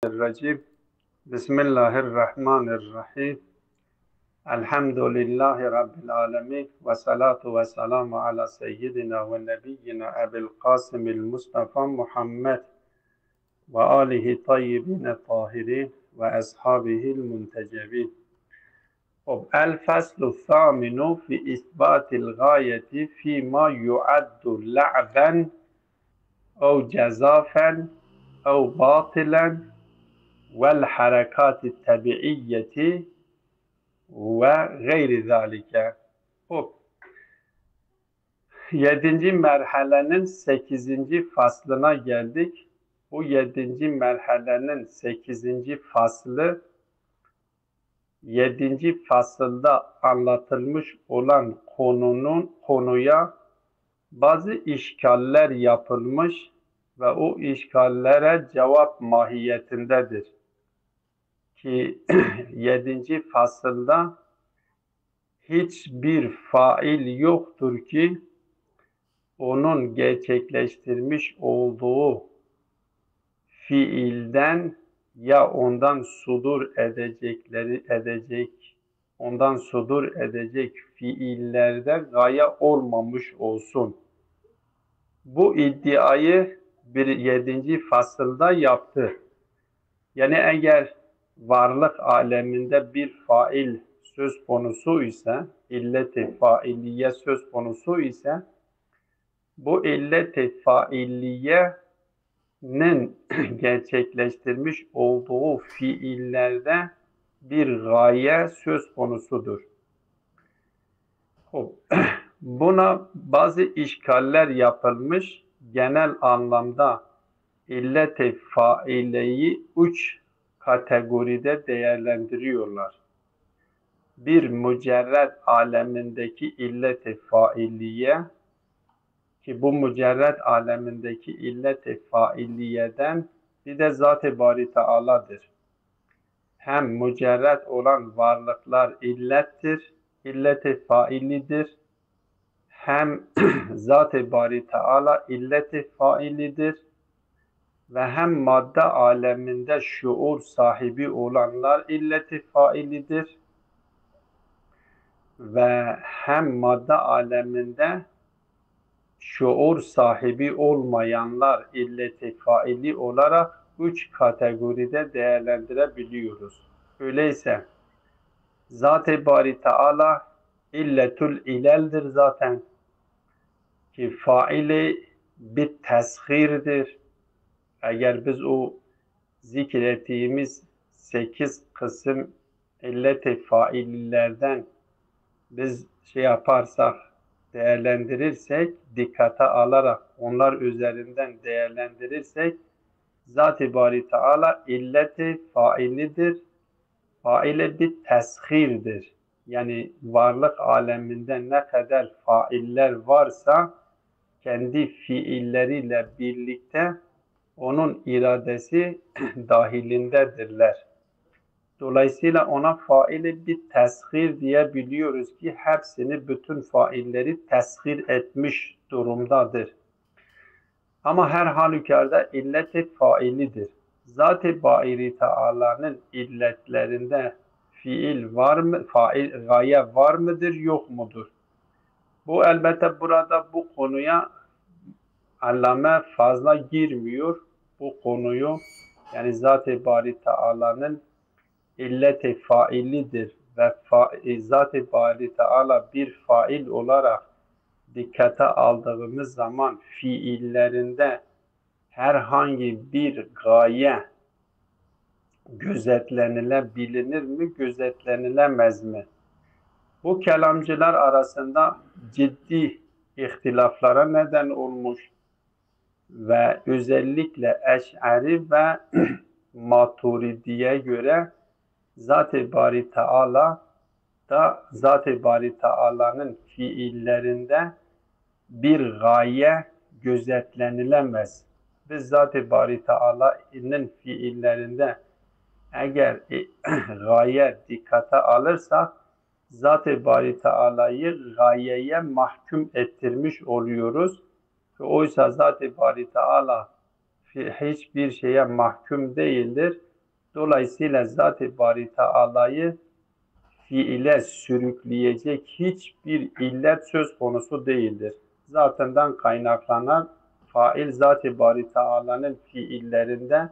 الرجيم بسم الله الرحمن الرحيم الحمد لله رب العالمين والصلاة والسلام على سيدنا ونبينا أبي القاسم المصطفى محمد وآله الطيبين الطاهرين وأصحابه المنتجبين. الفصل الثامن في إثبات الغاية فيما يعد لعبا أو جزافا أو باطلا والحركات الطبيعية وغير ذلك. Yedinci merhalenin 8. faslına geldik. Bu 7. merhalenin 8. faslı 7. fasılda anlatılmış olan konuya bazı işgaller yapılmış ve o işgallere cevap mahiyetindedir. Ki 7. fasılda hiçbir fail yoktur ki onun gerçekleştirmiş olduğu fiilden ya ondan sudur edecek fiillerde gaye olmamış olsun. Bu iddiayı 7. fasılda yaptı. Yani eğer varlık aleminde bir fail söz konusu ise, illet-i failiye söz konusu ise, bu illet-i failiyenin gerçekleştirmiş olduğu fiillerde bir gaye söz konusudur. Buna bazı işgaller yapılmış. Genel anlamda illet-i faileyi 3 kategoride değerlendiriyorlar. Bir, mücerred alemindeki illet-i failiye, ki bu mücerred alemindeki illet-i failiyeden bir de Zat-ı Bari Teala'dır. Hem mücerred olan varlıklar illettir, illet-i failidir. Hem Zat-ı Bari Teala illet-i failidir. Ve hem madde aleminde şuur sahibi olanlar illet-i failidir. Ve hem madde aleminde şuur sahibi olmayanlar illet-i faili olarak 3 kategoride değerlendirebiliyoruz. Öyleyse Zat-ı Bari Teala illetül ileldir zaten, ki faili bir teshirdir. Eğer biz o zikrettiğimiz 8 kısım illet-i faillerden biz yaparsak, değerlendirirsek, dikkate alarak onlar üzerinden değerlendirirsek, Zat-ı Bari Teala illet-i failidir. Faile bir teshirdir. Yani varlık aleminde ne kadar failler varsa kendi fiilleriyle birlikte onun iradesi dahilindedirler. Dolayısıyla ona faili bir teshir diyebiliyoruz ki hepsini, bütün failleri teshir etmiş durumdadır. Ama her halükarda illet-i failidir. Zat-ı Bari Teala'nın illetlerinde fiil var mı, gaye var mıdır, yok mudur? Bu elbette burada bu konuya Allame fazla girmiyor. Bu konuyu, yani Zat-ı Bari Teala'nın illet-i failidir ve Zat-ı Bari Teala bir fail olarak dikkate aldığımız zaman fiillerinde herhangi bir gaye gözetlenilebilir mi, gözetlenilemez mi? Bu kelamcılar arasında ciddi ihtilaflara neden olmuş ve özellikle Eş'ari ve Maturidi'ye göre Zat-ı Bari Teala da Zat-ı Bari Teala'nın fiillerinde bir gaye gözetlenilemez. Biz Zat-ı Bari Teala'nın fiillerinde eğer gaye dikkate alırsak Zat-ı Bari Teala'yı gayeye mahkum ettirmiş oluyoruz. Oysa Zat-ı Bari Teala hiçbir şeye mahkum değildir. Dolayısıyla Zat-ı Bari Teala'yı fiile sürükleyecek hiçbir illet söz konusu değildir. Zatından kaynaklanan fail Zat-ı Bari Teala'nın fiillerinde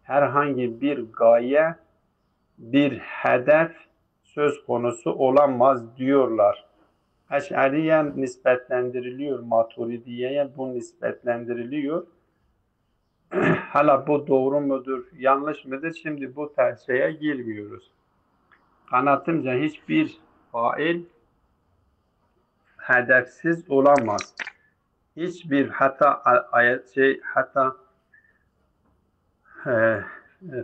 herhangi bir gaye, bir hedef söz konusu olamaz diyorlar. Eş'ariye nispetlendiriliyor, Maturidiye'ye bu nispetlendiriliyor. Hala bu doğru mudur, yanlış mıdır? Şimdi bu şeye girmiyoruz. Kanaatimce hiçbir fail hedefsiz olamaz. Hiçbir hatta hatta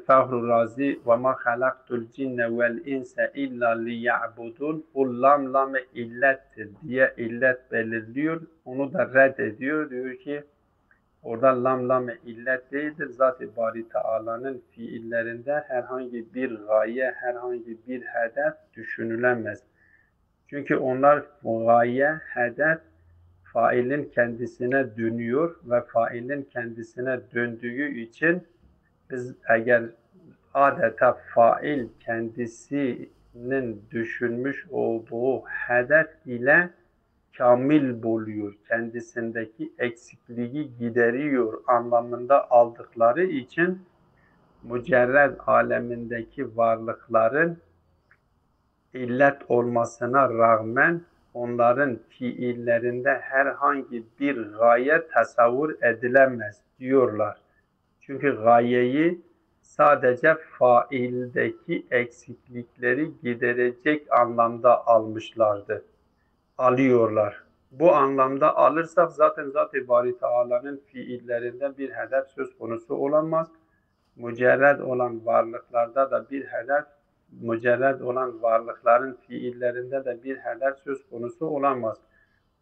Fahru Razi ve ma halaktul cinne vel insa illa liya'budun, o lam illettir diye illet belirliyor. Onu da red ediyor. Diyor ki orada lam illet değildir. Zat-ı Bari Teala'nın fiillerinde herhangi bir gaye, herhangi bir hedef düşünülemez. Çünkü onlar gaye, hedef failin kendisine dönüyor ve failin kendisine döndüğü için biz eğer adeta fail kendisinin düşünmüş olduğu hedef ile kamil buluyor, kendisindeki eksikliği gideriyor anlamında aldıkları için mücerred alemindeki varlıkların illet olmasına rağmen onların fiillerinde herhangi bir gaye tasavvur edilemez diyorlar. Çünkü gayeyi sadece faildeki eksiklikleri giderecek anlamda alıyorlar. Bu anlamda alırsak zaten Zat-ı Bari Teala'nın fiillerinden bir hedef söz konusu olamaz. Mücerred olan varlıklarda da bir hedef, mücerred olan varlıkların fiillerinde de bir hedef söz konusu olamaz.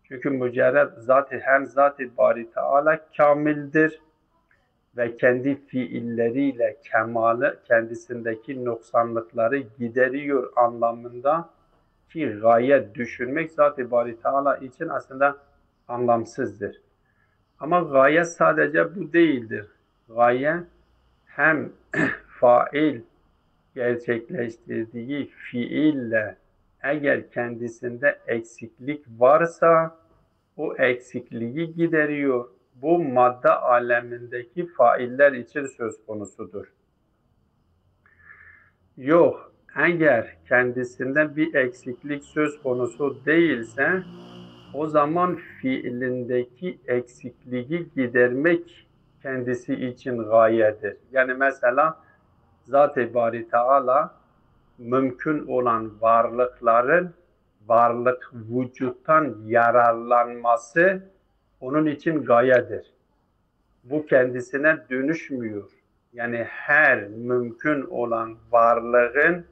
Çünkü mücerred hem Zat-ı Bari Teala kamildir ve kendi fiilleriyle kemalı, kendisindeki noksanlıkları gideriyor anlamında ki gaye düşünmek Zat-ı Bari Teala için aslında anlamsızdır. Ama gaye sadece bu değildir. Gaye hem fail gerçekleştirdiği fiille eğer kendisinde eksiklik varsa o eksikliği gideriyor. Bu madde alemindeki failler için söz konusudur. Yok, eğer kendisinde bir eksiklik söz konusu değilse o zaman fiilindeki eksikliği gidermek kendisi için gayedir. Yani mesela Zat-ı Bari Teala mümkün olan varlıkların varlık vücuttan yararlanması onun için gayedir. Bu kendisine dönüşmüyor. Yani her mümkün olan varlığın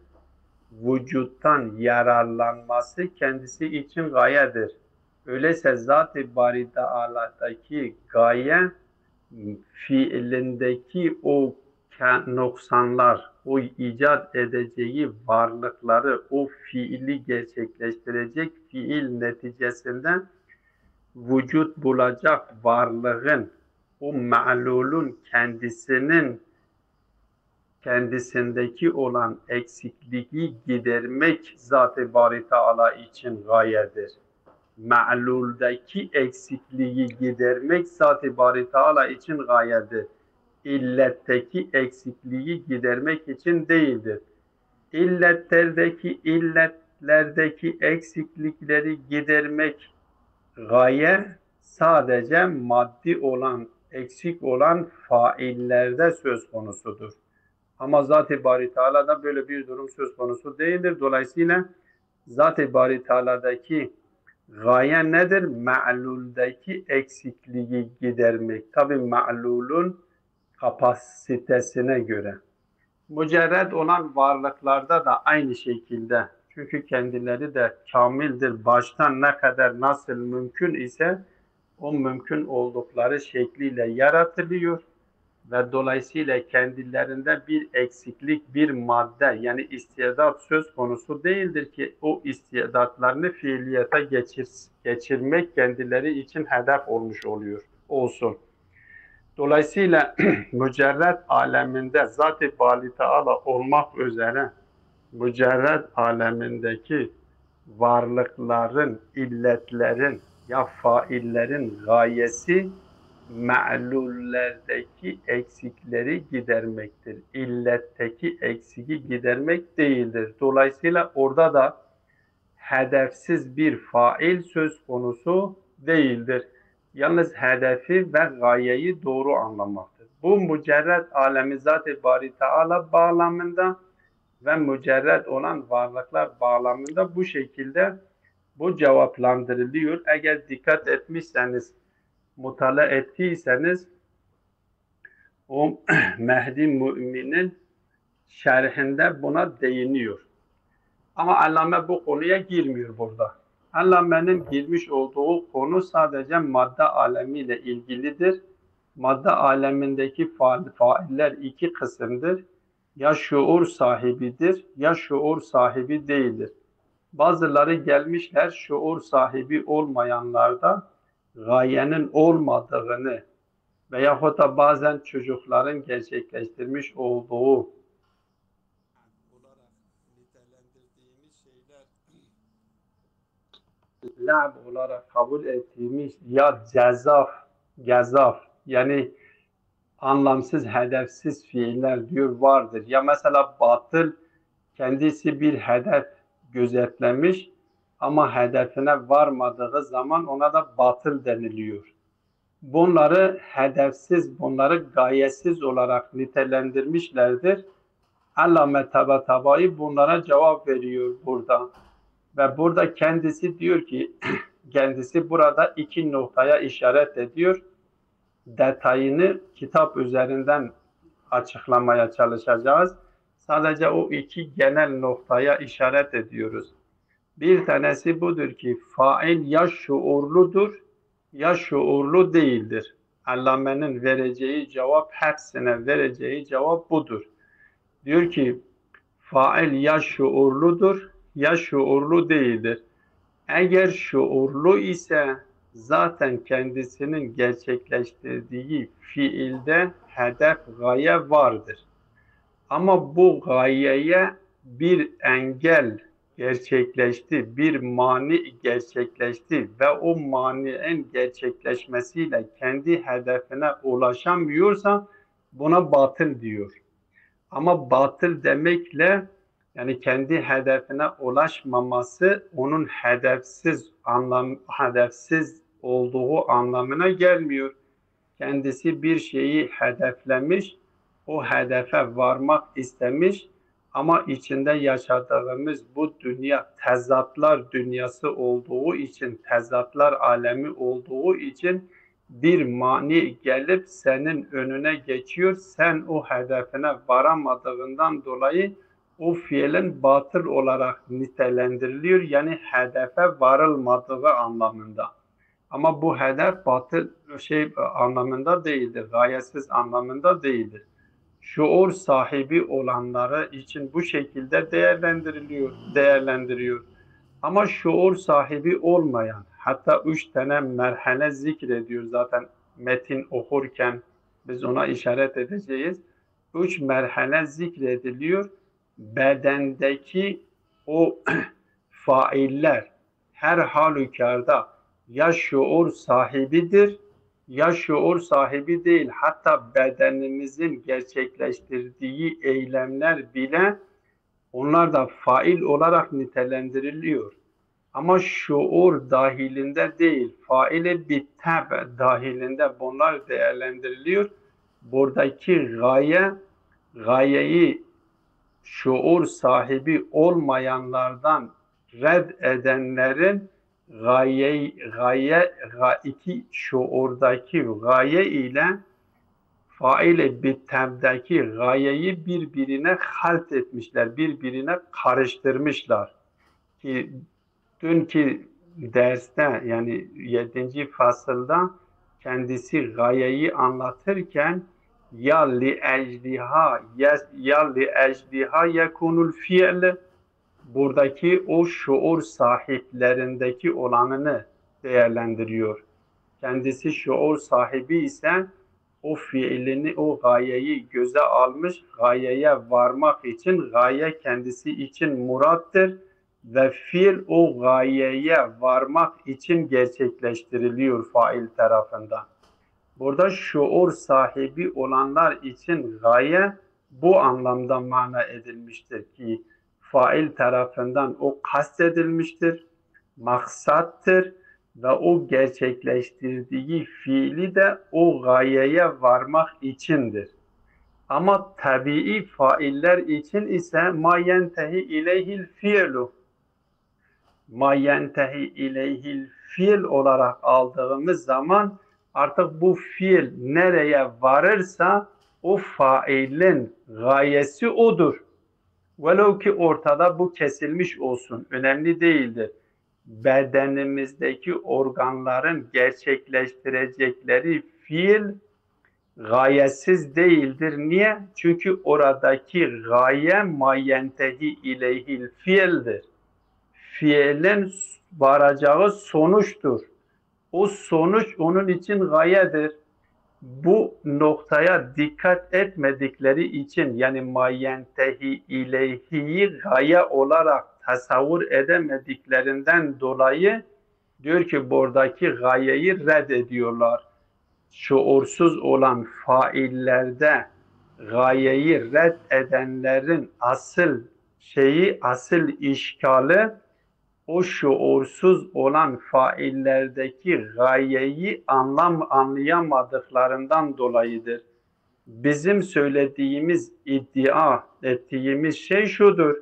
vücuttan yararlanması kendisi için gayedir. Öyleyse Zat-ı Bari Teala'daki gaye fiilindeki o noksanlar, o icat edeceği varlıkları, o fiili gerçekleştirecek fiil neticesinde vücut bulacak varlığın, o ma'lulun kendisindeki olan eksikliği gidermek Zat-ı Bari Teala için gayedir. Ma'luldaki eksikliği gidermek Zat-ı Bari Teala için gayedir. İlletteki eksikliği gidermek için değildir. İlletlerdeki eksiklikleri gidermek gaye sadece maddi olan, eksik olan faillerde söz konusudur. Ama Zat-ı Bari Teala'da böyle bir durum söz konusu değildir. Dolayısıyla Zat-ı Bari Teala'daki gaye nedir? Ma'luldeki eksikliği gidermek. Tabi ma'lulun kapasitesine göre. Mücerred olan varlıklarda da aynı şekilde. Çünkü kendileri de kamildir. Baştan ne kadar nasıl mümkün ise o mümkün oldukları şekliyle yaratılıyor. Ve dolayısıyla kendilerinde bir eksiklik, bir madde yani istidat söz konusu değildir ki o istidatlarını fiiliyata geçirmek kendileri için hedef olmuş olsun. Dolayısıyla mücerred aleminde Zat-ı Bâli Teala olmak üzere mücerred alemindeki varlıkların, illetlerin ya faillerin gayesi me'lullerdeki eksikleri gidermektir. İlletteki eksiki gidermek değildir. Dolayısıyla orada da hedefsiz bir fail söz konusu değildir. Yalnız hedefi ve gayeyi doğru anlamaktır. Bu mücerred alemi Zat-ı Bari Teala bağlamında ve mücerred olan varlıklar bağlamında bu şekilde bu cevaplandırılıyor. Eğer dikkat etmişseniz, mutala ettiyseniz o Mehdi Mümin'in şerhinde buna değiniyor. Ama Allame bu konuya girmiyor burada. Allame'nin girmiş olduğu konu sadece madde alemiyle ilgilidir. Madde alemindeki failler iki kısımdır. Ya şuur sahibidir ya şuur sahibi değildir. Bazıları gelmişler şuur sahibi olmayanlarda gayenin olmadığını veyahut da bazen çocukların gerçekleştirmiş olduğu olarak nitelendirdiğimiz şeyler lab olarak kabul ettiğimiz ya cezaf yani anlamsız, hedefsiz fiiller diyor vardır. Ya mesela batıl kendisi bir hedef gözetlemiş ama hedefine varmadığı zaman ona da batıl deniliyor. Bunları hedefsiz, bunları gayesiz olarak nitelendirmişlerdir. Allame Tabatabai bunlara cevap veriyor burada. Ve burada kendisi diyor ki, kendisi burada iki noktaya işaret ediyor. Detayını kitap üzerinden açıklamaya çalışacağız. Sadece o iki genel noktaya işaret ediyoruz. Bir tanesi budur ki fail ya şuurludur ya şuurlu değildir. Allame'nin vereceği cevap, hepsine vereceği cevap budur. Diyor ki fail ya şuurludur ya şuurlu değildir. Eğer şuurlu ise zaten kendisinin gerçekleştirdiği fiilde hedef gaye vardır. Ama bu gayeye bir engel gerçekleşti, bir mani gerçekleşti ve o maninin gerçekleşmesiyle kendi hedefine ulaşamıyorsa buna batıl diyor. Ama batıl demekle yani kendi hedefine ulaşmaması onun hedefsiz olduğu anlamına gelmiyor. Kendisi bir şeyi hedeflemiş, o hedefe varmak istemiş ama içinde yaşadığımız bu dünya tezatlar dünyası olduğu için, tezatlar alemi olduğu için bir mani gelip senin önüne geçiyor. Sen o hedefine varamadığından dolayı o fiilin batıl olarak nitelendiriliyor. Yani hedefe varılmadığı anlamında. Ama bu hedef batıl anlamında değildir. Gayesiz anlamında değildir. Şuur sahibi olanları için bu şekilde değerlendiriyor. Ama şuur sahibi olmayan, hatta 3 tane merhale zikrediyor zaten metin okurken biz ona işaret edeceğiz. 3 merhale zikrediliyor. Bedendeki o failler her halükarda ya şuur sahibidir ya şuur sahibi değil. Hatta bedenimizin gerçekleştirdiği eylemler bile onlar da fail olarak nitelendiriliyor. Ama şuur dahilinde değil, faili bir tabi dahilinde bunlar değerlendiriliyor. Buradaki gayeyi şuur sahibi olmayanlardan red edenlerin iki şuurdaki gaye ile faile bittemdeki gayeyi birbirine halt etmişler, birbirine karıştırmışlar. Ki dünkü derste yani 7. fasılda kendisi gayeyi anlatırken ya li ecdiha yekunul fiil buradaki o şuur sahiplerindeki olanını değerlendiriyor. Kendisi şuur sahibi ise o fiilini, o gayeyi göze almış, gayeye varmak için, gaye kendisi için murattır ve fiil o gayeye varmak için gerçekleştiriliyor fail tarafından. Burada şuur sahibi olanlar için gaye bu anlamda mana edilmiştir ki fail tarafından o kastedilmiştir, maksattır ve o gerçekleştirdiği fiili de o gayeye varmak içindir. Ama tabii failler için ise ma yentehi ileyhil fiilu, ma yentehi ileyhil fiil olarak aldığımız zaman artık bu fiil nereye varırsa o failin gayesi odur. Velev ki ortada bu kesilmiş olsun, önemli değildir. Bedenimizdeki organların gerçekleştirecekleri fiil gayesiz değildir. Niye? Çünkü oradaki gaye ma yentehi ileyhil fiildir. Fiilin varacağı sonuçtur. O sonuç onun için gayedir. Bu noktaya dikkat etmedikleri için yani ma yentehi ileyhiyi gaye olarak tasavvur edemediklerinden dolayı diyor ki buradaki gayeyi reddediyorlar. Şuursuz olan faillerde gayeyi reddedenlerin asıl asıl işgali o şuursuz olan faillerdeki gayeyi anlayamadıklarından dolayıdır. Bizim söylediğimiz, iddia ettiğimiz şey şudur.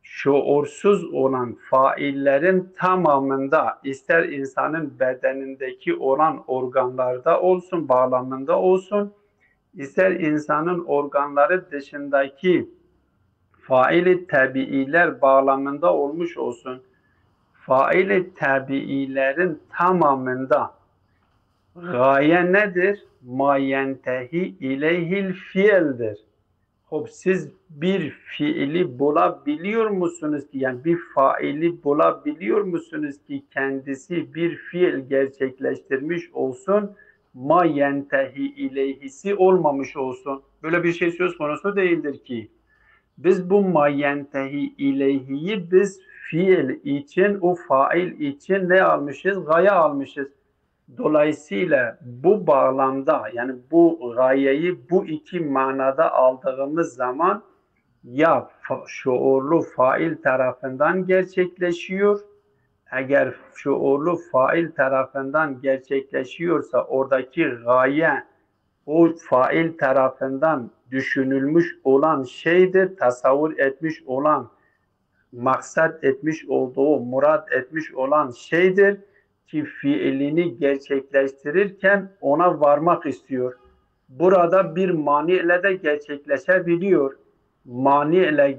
Şuursuz olan faillerin tamamında ister insanın bedenindeki olan organlarda olsun, bağlamında olsun, ister insanın organları dışındaki faili tabiiler bağlamında olmuş olsun, faili tabiilerin tamamında gaye nedir? Ma yentehi ileyhil fiildir. Siz bir fiili bulabiliyor musunuz ki, yani bir faili bulabiliyor musunuz ki kendisi bir fiil gerçekleştirmiş olsun, ma yentehi ileyhisi olmamış olsun? Böyle bir şey söz konusu değildir ki. Biz bu ma yentehi ileyhiyi biz fiil için, o fail için ne almışız? Gaye almışız. Dolayısıyla bu bağlamda yani bu gayeyi bu iki manada aldığımız zaman ya şuurlu fail tarafından gerçekleşiyor. Eğer şuurlu fail tarafından gerçekleşiyorsa oradaki gaye o fail tarafından düşünülmüş olan şeydir, tasavvur etmiş olan, maksat etmiş olduğu, murat etmiş olan şeydir ki fiilini gerçekleştirirken ona varmak istiyor. Burada bir mani ile de gerçekleşebiliyor. Mani ile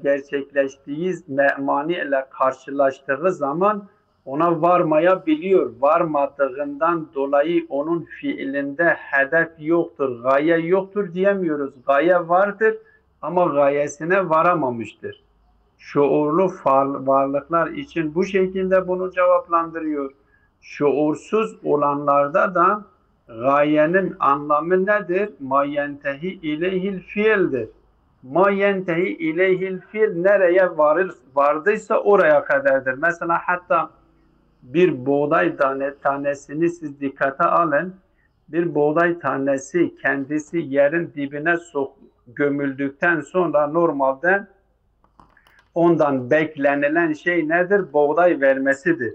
mani ile karşılaştığı zaman ona varmayabiliyor. Varmadığından dolayı onun fiilinde hedef yoktur, gaye yoktur diyemiyoruz. Gaye vardır ama gayesine varamamıştır. Şuurlu varlıklar için bu şekilde bunu cevaplandırıyor. Şuursuz olanlarda da gayenin anlamı nedir? Ma yentehi ileyhil fiildir. Ma yentehi ileyhil fiil nereye vardıysa oraya kadardır. Mesela hatta bir buğday tanesini siz dikkate alın. Bir buğday tanesi kendisi yerin dibine gömüldükten sonra normalde ondan beklenilen şey nedir? Buğday vermesidir.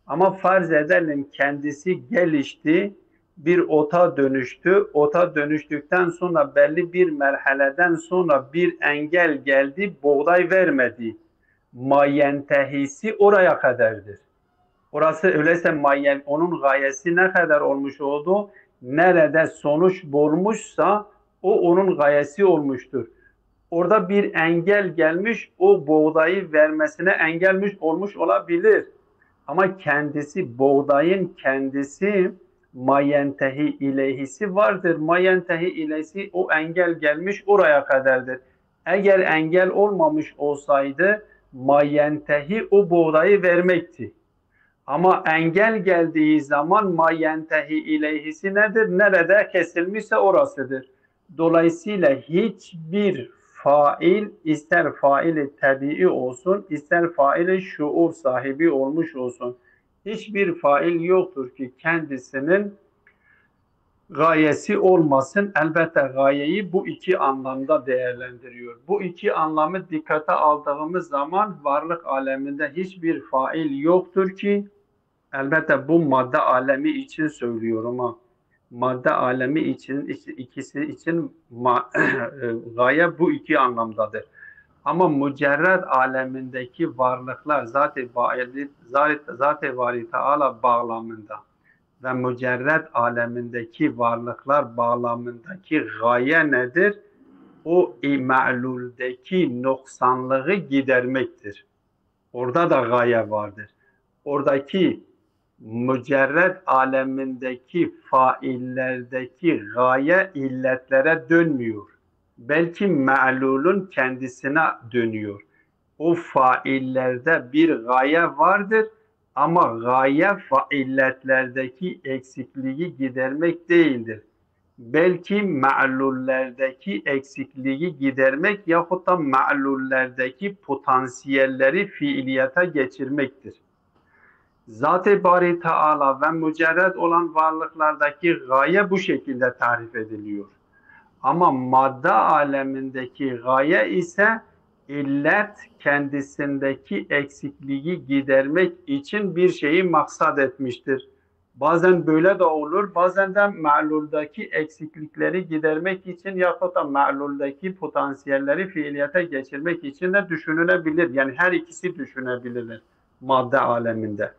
Ama farz edelim kendisi gelişti, bir ota dönüştü. Ota dönüştükten sonra belli bir merhaleden sonra bir engel geldi, buğday vermedi. Mayentehisi oraya kadardır. Orası öyleyse onun gayesi ne kadar olmuş oldu? Nerede sonuç bulmuşsa o onun gayesi olmuştur. Orada bir engel gelmiş, o buğdayı vermesine engelmiş olmuş olabilir. Ama kendisi, buğdayın kendisi mayentehi ileyhisi vardır. Mayentehi ileyhisi o engel gelmiş oraya kadardır. Eğer engel olmamış olsaydı mayentehi o buğdayı vermekti. Ama engel geldiği zaman ma yentehi ileyhisi nedir? Nerede kesilmişse orasıdır. Dolayısıyla hiçbir fail, ister faili tabii olsun, ister faili şuur sahibi olmuş olsun, hiçbir fail yoktur ki kendisinin gayesi olmasın. Elbette gayeyi bu iki anlamda değerlendiriyor. Bu iki anlamı dikkate aldığımız zaman varlık aleminde hiçbir fail yoktur ki, elbette bu madde alemi için söylüyorum ha. Madde alemi için, ikisi için gaye bu iki anlamdadır. Ama mücerred alemindeki varlıklar zat-ı vali Teala bağlamında ve mücerred alemindeki varlıklar bağlamındaki gaye nedir? O me'luldeki noksanlığı gidermektir. Orada da gaye vardır. Oradaki mücerred alemindeki faillerdeki gaye illetlere dönmüyor. Belki me'lulun kendisine dönüyor. O faillerde bir gaye vardır ama gaye failletlerdeki eksikliği gidermek değildir. Belki me'lullerdeki eksikliği gidermek yahut da me'lullerdeki potansiyelleri fiiliyata geçirmektir. Zat-ı Bari Teala ve mücerred olan varlıklardaki gaye bu şekilde tarif ediliyor. Ama madde alemindeki gaye ise illet kendisindeki eksikliği gidermek için bir şeyi maksat etmiştir. Bazen böyle de olur, bazen de me'luldeki eksiklikleri gidermek için yahut da me'luldeki potansiyelleri fiiliyata geçirmek için de düşünülebilir. Yani her ikisi düşünebilir madde aleminde.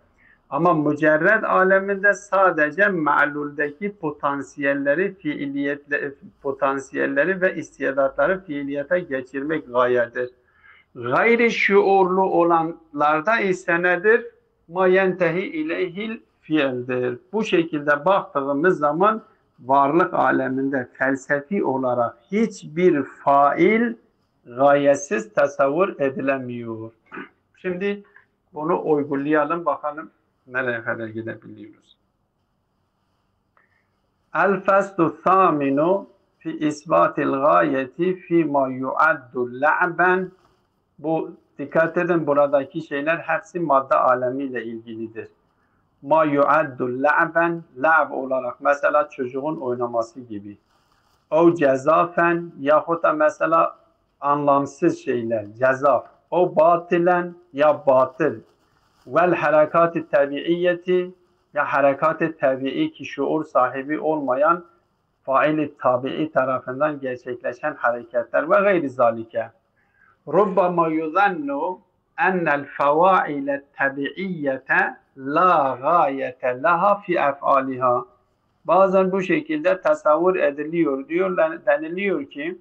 Ama mücerred aleminde sadece me'luldeki potansiyelleri ve istidatları fiiliyata geçirmek gayedir. Gayri şuurlu olanlarda ise nedir? Ma yentehi ileyhil fiildir. Bu şekilde baktığımız zaman varlık aleminde felsefi olarak hiçbir fail gayesiz tasavvur edilemiyor. Şimdi bunu uygulayalım bakalım nereye kadar gidebiliyoruz. El-Feslu Thaminu fi isbatil gayeti fi ma yuaddu la'ben. Bu dikkat edin, buradaki şeyler hepsi madde alemiyle ilgilidir. Ma yuaddu la'ben, la'b olarak mesela çocuğun oynaması gibi. O cezafen yahut da mesela anlamsız şeyler, cezaf. O batilen ya batıl. Vel harekat-ı tabiiyeti, ya harekat-ı tabii ki şuur sahibi olmayan fail-i tabii tarafından gerçekleşen hareketler ve gayri zalike. Rubbama yuzannu ennel fevail tabiiyete la gayete laha fi ef'aliha. Bazen bu şekilde tasavvur ediliyor, deniliyor ki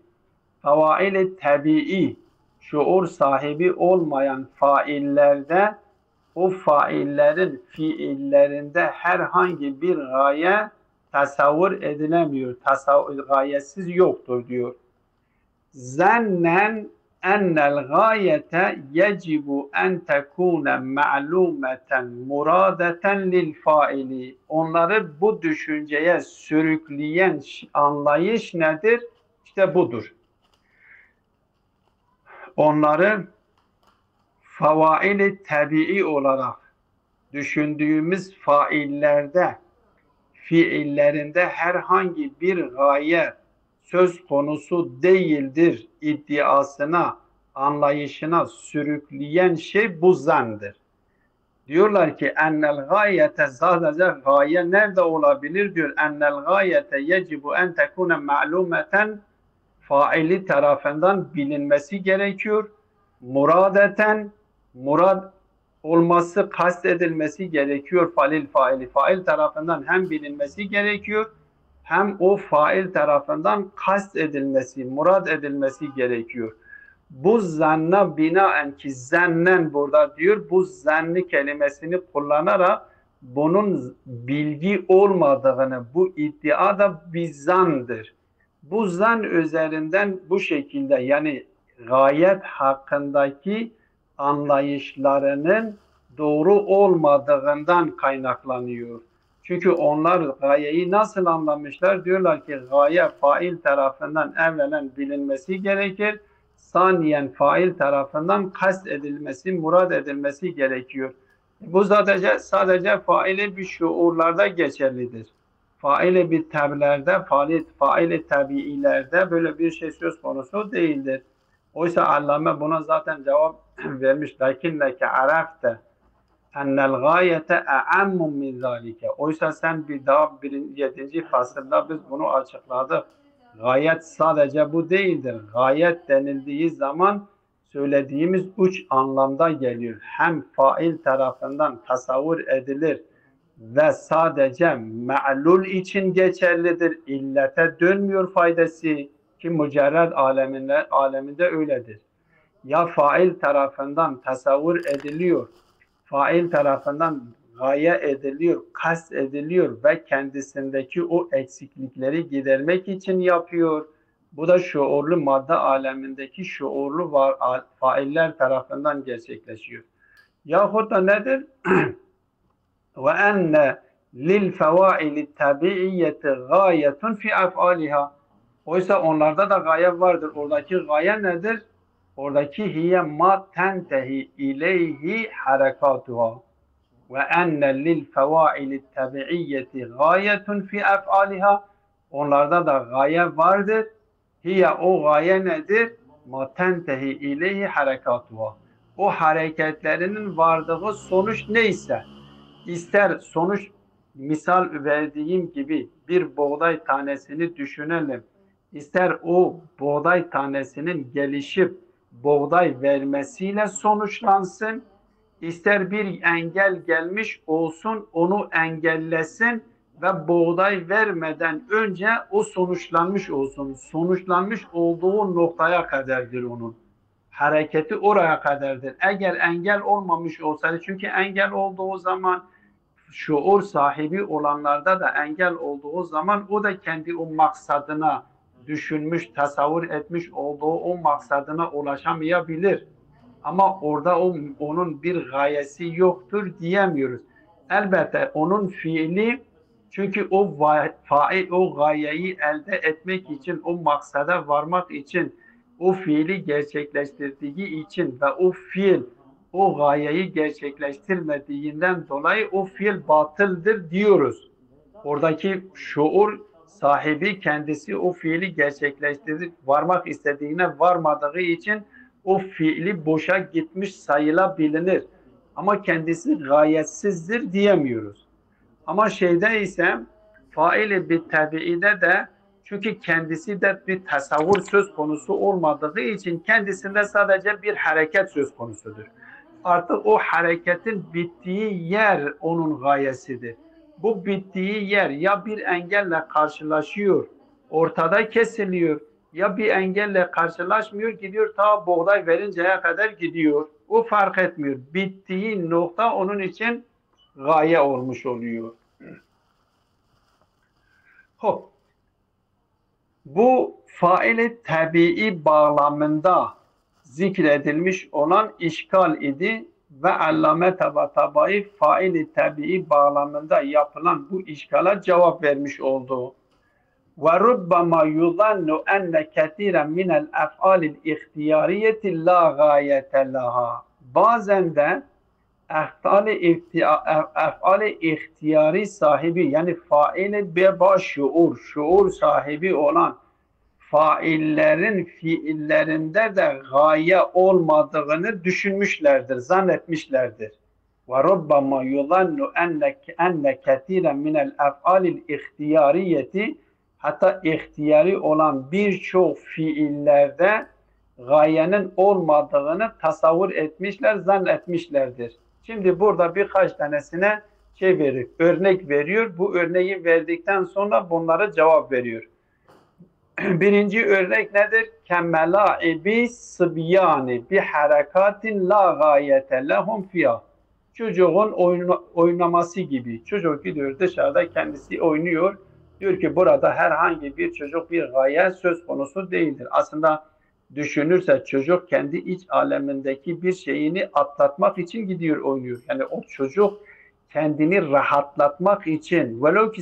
fevail-i tabii, şuur sahibi olmayan faillerde, o faillerin fiillerinde herhangi bir gaye tasavvur edilemiyor. Gayesiz yoktur diyor. Zennen ennel gayete yecibu en tekune ma'lumeten muradeten lil faili. Onları bu düşünceye sürükleyen anlayış nedir? İşte budur. Onları favaili tabii olarak düşündüğümüz faillerde, fiillerinde herhangi bir gaye söz konusu değildir iddiasına, anlayışına sürükleyen şey bu zandır. Diyorlar ki ennel gayete, sadece gaye nerede olabilir diyor. Ennel gayete yecibu en tekune ma'lumeten, faili tarafından bilinmesi gerekiyor. Muradeten, murad olması, kast edilmesi gerekiyor faili. Fail tarafından hem bilinmesi gerekiyor, hem o fail tarafından kast edilmesi, murad edilmesi gerekiyor. Bu zanna binaen, ki zennen burada diyor, bu zenni kelimesini kullanarak bunun bilgi olmadığını, bu iddia da bir zandır. Bu zan üzerinden bu şekilde, yani gayet hakkındaki anlayışlarının doğru olmadığından kaynaklanıyor. Çünkü onlar gayeyi nasıl anlamışlar? Diyorlar ki gaye fail tarafından evvelen bilinmesi gerekir. Saniyen fail tarafından kast edilmesi, murad edilmesi gerekiyor. Bu sadece faili bir şuurlarda geçerlidir. Faili bir tablerde, faili tabiilerde böyle bir şey söz konusu değildir. Oysa Allame buna zaten cevap vermiş. Lakinneke arafte ennel gayete e'ammun min zalike. Oysa sen bir daha 7. fasılda biz bunu açıkladık. Gayet sadece bu değildir. Gayet denildiği zaman söylediğimiz uç anlamda geliyor. Hem fail tarafından tasavvur edilir ve sadece me'lul için geçerlidir. İllete dönmüyor faydası ki mücerred aleminde öyledir. Ya fail tarafından tasavvur ediliyor, fail tarafından gaye ediliyor, kast ediliyor ve kendisindeki o eksiklikleri gidermek için yapıyor. Bu da şuurlu madde alemindeki şuurlu failler tarafından gerçekleşiyor. Yahut da nedir? Ve enne lil fevaili tabiiyyeti gayetun fi af'aliha. Oysa onlarda da gaye vardır. Oradaki gaye nedir? Oradaki hiye ma tentehi ileyhi harekatuha. Ve enne lil fevaili tabiiyyeti gayetun fi af'aliha. Onlarda da gaye vardır. Hiye o gaye nedir? Ma tentehi ileyhi harekatuha. O hareketlerinin vardığı sonuç neyse, İster sonuç, misal verdiğim gibi bir buğday tanesini düşünelim. İster o buğday tanesinin gelişip buğday vermesiyle sonuçlansın, ister bir engel gelmiş olsun onu engellesin ve buğday vermeden önce o sonuçlanmış olsun. Sonuçlanmış olduğu noktaya kadardır onun. Hareketi oraya kadardır. Eğer engel olmamış olsaydı, çünkü engel olduğu zaman şuur sahibi olanlarda da engel olduğu zaman o da kendi o maksadına düşünmüş, tasavvur etmiş olduğu o maksadına ulaşamayabilir. Ama orada onun bir gayesi yoktur diyemiyoruz. Elbette onun fiili, çünkü o gayeyi elde etmek için, o maksada varmak için, o fiili gerçekleştirdiği için ve o fiil o gayeyi gerçekleştirmediğinden dolayı o fiil batıldır diyoruz. Oradaki şuur sahibi kendisi o fiili gerçekleştirip varmak istediğine varmadığı için o fiili boşa gitmiş sayılabilir. Ama kendisi gayetsizdir diyemiyoruz. Ama şeyde ise faili bir tabiide de, çünkü kendisi de bir tasavvur söz konusu olmadığı için kendisinde sadece bir hareket söz konusudur. Artık o hareketin bittiği yer onun gayesidir. Bu bittiği yer ya bir engelle karşılaşıyor, ortada kesiliyor, ya bir engelle karşılaşmıyor, gidiyor ta buğday verinceye kadar gidiyor. O fark etmiyor. Bittiği nokta onun için gaye olmuş oluyor. Hop. Bu faili tabii bağlamında zikredilmiş olan işgal idi ve Allame Tabatabai faili tabii bağlamında yapılan bu işgala cevap vermiş oldu. Ve rubbama yuzannu enne ketiren minel ef'alil ihtiyariyeti la gayete laha. Bazen de ef'ali ihtiyari sahibi, yani faili beba şuur sahibi olan faillerin fiillerinde de gaye olmadığını düşünmüşlerdir, zannetmişlerdir. Ve rubbama yuzannu enne ketiren minel ef'alil ihtiyariyeti, hatta ihtiyari olan birçok fiillerde gayenin olmadığını tasavvur etmişler, zannetmişlerdir. Şimdi burada birkaç tanesine örnek veriyor. Bu örneği verdikten sonra bunlara cevap veriyor. Birinci örnek nedir? Kemelaibi sıbyani bi harekatin la gayete lehum fiyah. Çocuğun oynaması gibi. Çocuk gidiyor dışarıda, kendisi oynuyor. Diyor ki burada herhangi bir çocuk bir gaye söz konusu değildir. Aslında düşünürse çocuk kendi iç alemindeki bir şeyini atlatmak için gidiyor oynuyor. Yani o çocuk kendini rahatlatmak için velev ki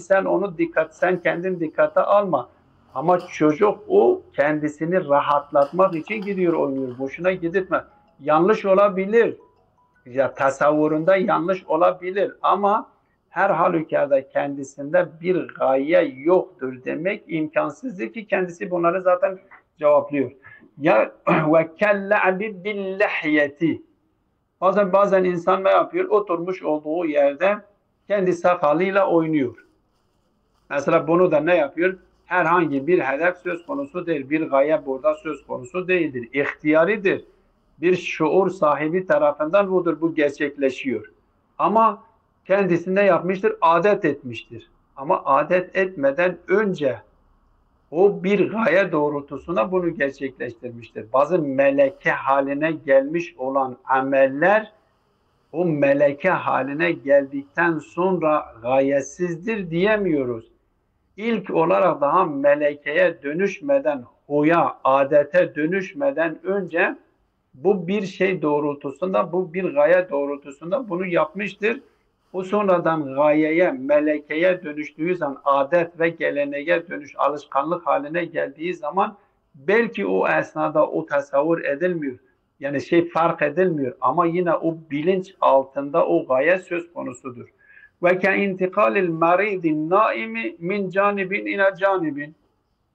sen kendin dikkate alma ama çocuk o kendisini rahatlatmak için gidiyor oynuyor. Boşuna gitme. Yanlış olabilir. Ya tasavvurunda yanlış olabilir ama her halükarda kendisinde bir gaye yoktur demek imkansızdır ki kendisi bunları zaten cevaplıyor. Ya ve kelle'bi billahyeti. Bazen insan ne yapıyor? Oturmuş olduğu yerde kendi sakalıyla oynuyor. Mesela bunu da ne yapıyor? Herhangi bir hedef söz konusu değil. Bir gaye burada söz konusu değildir. İhtiyaridir. Bir şuur sahibi tarafından bu gerçekleşiyor. Ama kendisinde yapmıştır? Adet etmiştir. Ama adet etmeden önce o bir gaye doğrultusunda bunu gerçekleştirmiştir. Bazı meleke haline gelmiş olan ameller o meleke haline geldikten sonra gayesizdir diyemiyoruz. İlk olarak daha melekeye dönüşmeden, huya, adete dönüşmeden önce bu bir şey doğrultusunda, bu bir gaye doğrultusunda bunu yapmıştır. Bu sonradan gayeye, melekeye dönüştüğü zaman, adet ve geleneğe alışkanlık haline geldiği zaman belki o esnada o tasavvur edilmiyor. Yani fark edilmiyor ama yine o bilinç altında o gaye söz konusudur. Ve ke intikalil maridin naimi min canibin ila canibin.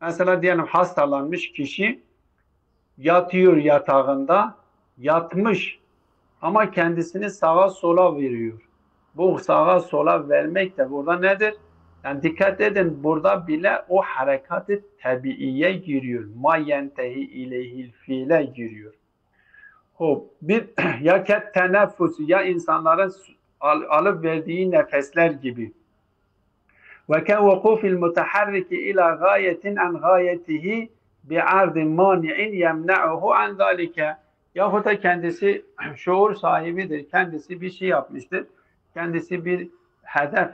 Mesela diyelim hastalanmış kişi yatıyor yatağında, yatmış ama kendisini sağa sola veriyor. Bu sağa sola vermek de burada nedir? Yani dikkat edin burada bile o harekat-ı tabiiye giriyor. Ma yentehi ileyhil fiile giriyor. Bir ya ket teneffüs ya insanların alıp verdiği nefesler gibi. Ve ke vukufil mutaharriki ila gayetin an gayetihi bi'ardin mani'in yemna'uhu an zalike. Yahut da kendisi şuur sahibidir. Kendisi bir şey yapmıştır. Kendisi bir hedef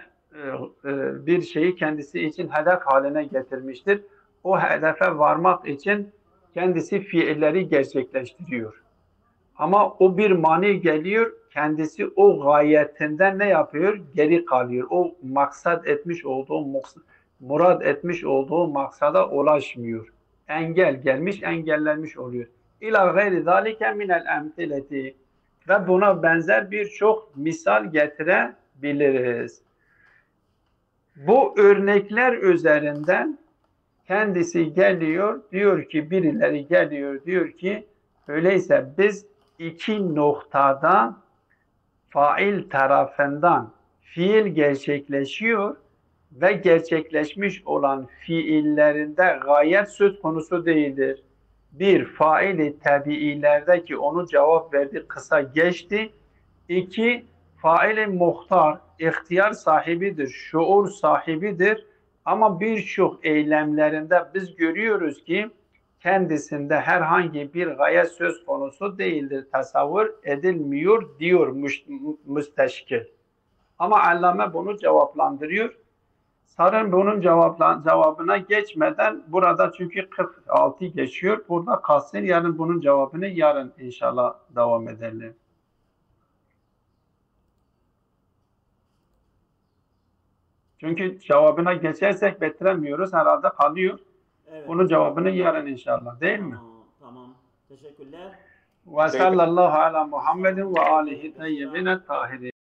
bir şeyi kendisi için hedef haline getirmiştir. O hedefe varmak için kendisi fiilleri gerçekleştiriyor. Ama o bir mani geliyor, kendisi o gayetinden ne yapıyor? Geri kalıyor. O maksat etmiş olduğu, murad etmiş olduğu maksada ulaşmıyor. Engel gelmiş, engellenmiş oluyor. İlâ gayri zâlike minel emtileti. Ve buna benzer birçok misal getirebiliriz. Bu örnekler üzerinden kendisi geliyor, diyor ki birileri geliyor, diyor ki öyleyse biz iki noktada fail tarafından fiil gerçekleşiyor ve gerçekleşmiş olan fiillerinde gayet söz konusu değildir. Bir, faili tabiilerdeki onu cevap verdi, kısa geçti. İki, faili muhtar, ihtiyar sahibidir, şuur sahibidir. Ama birçok eylemlerinde biz görüyoruz ki kendisinde herhangi bir gaye söz konusu değildir, tasavvur edilmiyor diyor müsteşkil. Ama Allame bunu cevaplandırıyor. Sarın bunun cevabına geçmeden burada çünkü 46 geçiyor. Burada kalsın yarın bunun cevabını yarın inşallah devam edelim. Çünkü cevabına geçersek bitiremiyoruz. Herhalde kalıyor. Evet. Bunun cevabını yarın inşallah değil mi? Tamam. Teşekkürler. Ve sallallahu ala Muhammedin ve alihi tayyibine tahirin.